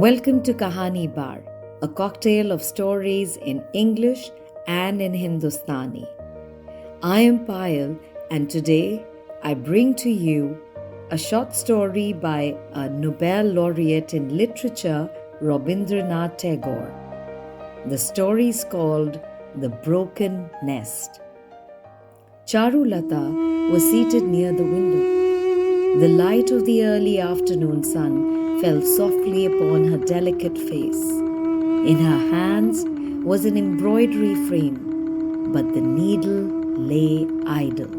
Welcome to Kahani Bar, a cocktail of stories in English and in Hindustani. I am Payal, and today I bring to you a short story by a Nobel laureate in literature, Rabindranath Tagore. The story is called The Broken Nest. Charu Lata was seated near the window. The light of the early afternoon sun fell softly upon her delicate face. In her hands was an embroidery frame, but the needle lay idle.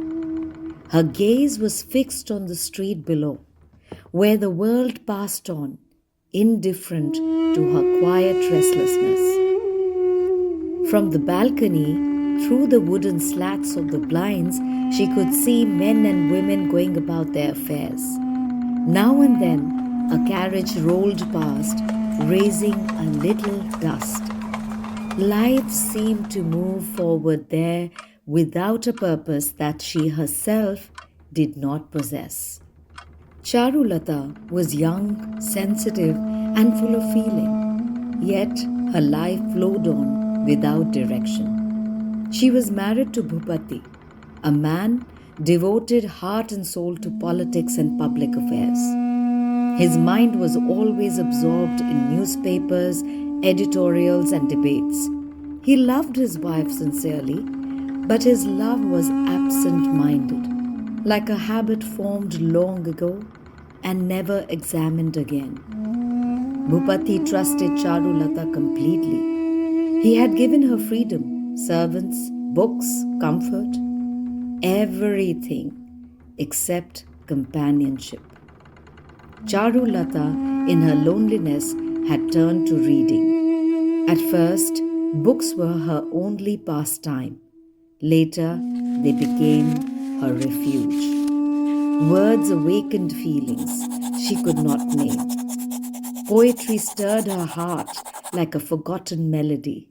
Her gaze was fixed on the street below, where the world passed on, indifferent to her quiet restlessness. From the balcony, through the wooden slats of the blinds, she could see men and women going about their affairs. Now and then, a carriage rolled past, raising a little dust. Life seemed to move forward there without a purpose that she herself did not possess. Charu Lata was young, sensitive, and full of feeling, yet her life flowed on without direction. She was married to Bhupati, a man devoted heart and soul to politics and public affairs. His mind was always absorbed in newspapers, editorials, and debates. He loved his wife sincerely, but his love was absent-minded, like a habit formed long ago and never examined again. Bhupati trusted Charu Lata completely. He had given her freedom, servants, books, comfort, everything except companionship. Charu Lata, in her loneliness, had turned to reading. At first, books were her only pastime. Later, they became her refuge. Words awakened feelings she could not name. Poetry stirred her heart like a forgotten melody.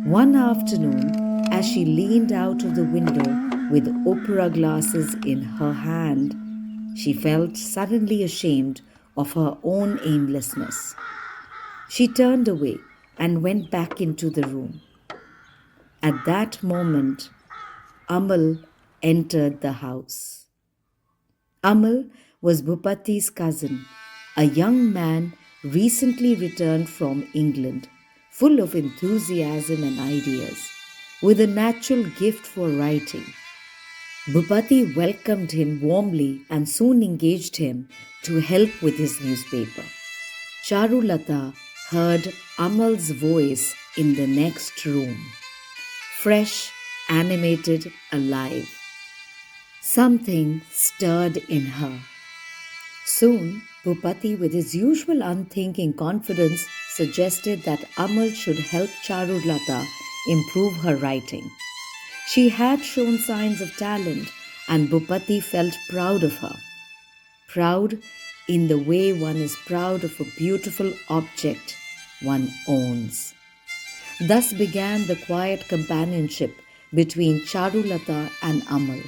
One afternoon, as she leaned out of the window with opera glasses in her hand, she felt suddenly ashamed of her own aimlessness. She turned away and went back into the room. At that moment, Amal entered the house. Amal was Bhupati's cousin, a young man recently returned from England, full of enthusiasm and ideas, with a natural gift for writing. Bhupati welcomed him warmly and soon engaged him to help with his newspaper. Charu Lata heard Amal's voice in the next room, fresh, animated, alive. Something stirred in her. Soon, Bhupati, with his usual unthinking confidence, suggested that Amal should help Charu Lata improve her writing. She had shown signs of talent, and Bhupati felt proud of her. Proud in the way one is proud of a beautiful object one owns. Thus began the quiet companionship between Charu Lata and Amal.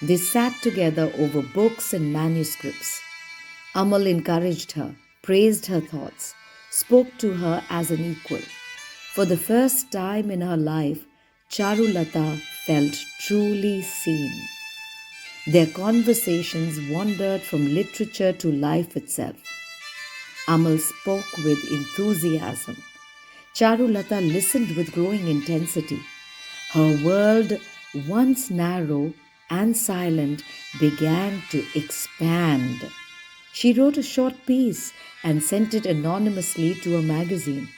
They sat together over books and manuscripts. Amal encouraged her, praised her thoughts, spoke to her as an equal. For the first time in her life, Charu Lata felt truly seen. Their conversations wandered from literature to life itself. Amal spoke with enthusiasm. Charu Lata listened with growing intensity. Her world, once narrow and silent, began to expand. She wrote a short piece and sent it anonymously to a magazine.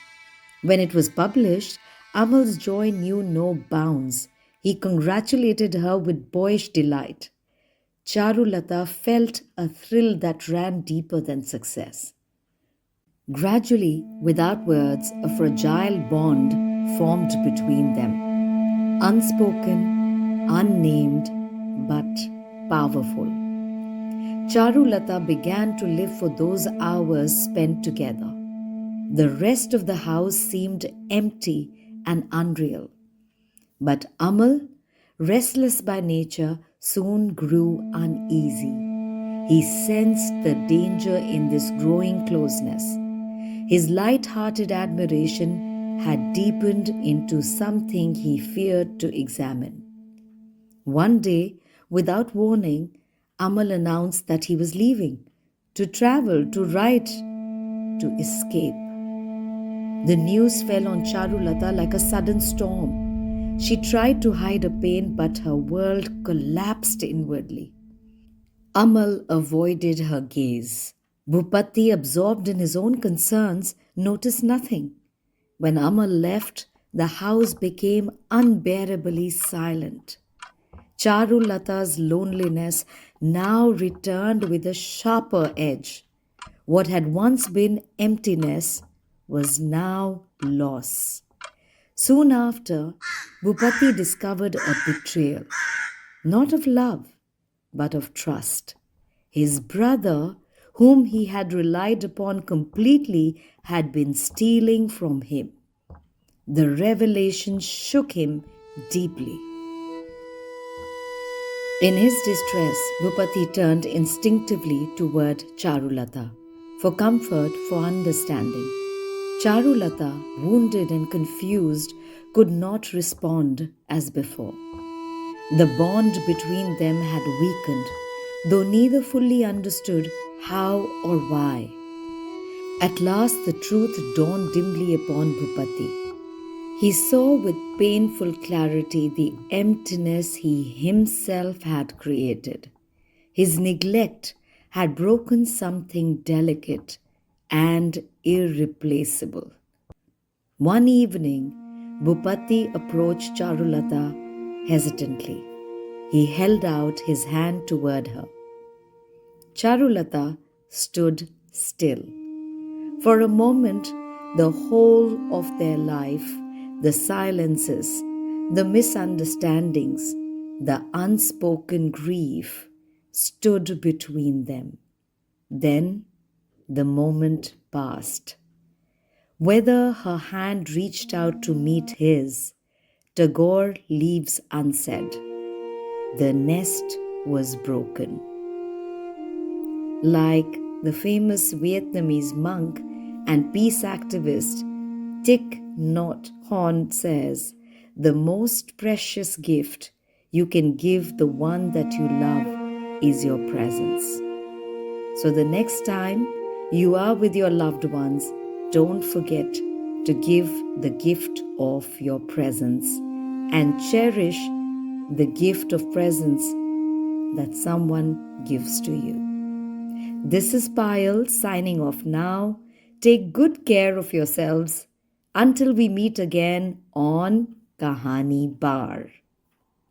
When it was published, Amal's joy knew no bounds. He congratulated her with boyish delight. Charu Lata felt a thrill that ran deeper than success. Gradually, without words, a fragile bond formed between them. Unspoken, unnamed, but powerful. Charu Lata began to live for those hours spent together. The rest of the house seemed empty and unreal. But Amal, restless by nature, soon grew uneasy. He sensed the danger in this growing closeness. His light-hearted admiration had deepened into something he feared to examine. One day, without warning, Amal announced that he was leaving, to travel, to write, to escape. The news fell on Charu Lata like a sudden storm. She tried to hide her pain, but her world collapsed inwardly. Amal avoided her gaze. Bhupati, absorbed in his own concerns, noticed nothing. When Amal left, the house became unbearably silent. Charu Lata's loneliness now returned with a sharper edge. What had once been emptiness was now loss. Soon after, Bhupati discovered a betrayal, not of love, but of trust. His brother, whom he had relied upon completely, had been stealing from him. The revelation shook him deeply. In his distress, Bhupati turned instinctively toward Charu Lata for comfort, for understanding. Charu Lata, wounded and confused, could not respond as before. The bond between them had weakened, though neither fully understood how or why. At last the truth dawned dimly upon Bhupati. He saw with painful clarity the emptiness he himself had created. His neglect had broken something delicate and irreplaceable. One evening, Bhupati approached Charu Lata hesitantly. He held out his hand toward her. Charu Lata stood still. For a moment, the whole of their life, the silences, the misunderstandings, the unspoken grief stood between them. Then the moment passed. Whether her hand reached out to meet his, Tagore leaves unsaid. The nest was broken. Like the famous Vietnamese monk and peace activist Thich Nhat Hanh says, the most precious gift you can give the one that you love is your presence. So the next time you are with your loved ones, don't forget to give the gift of your presence and cherish the gift of presence that someone gives to you. This is Payal signing off now. Take good care of yourselves until we meet again on Kahani Bar.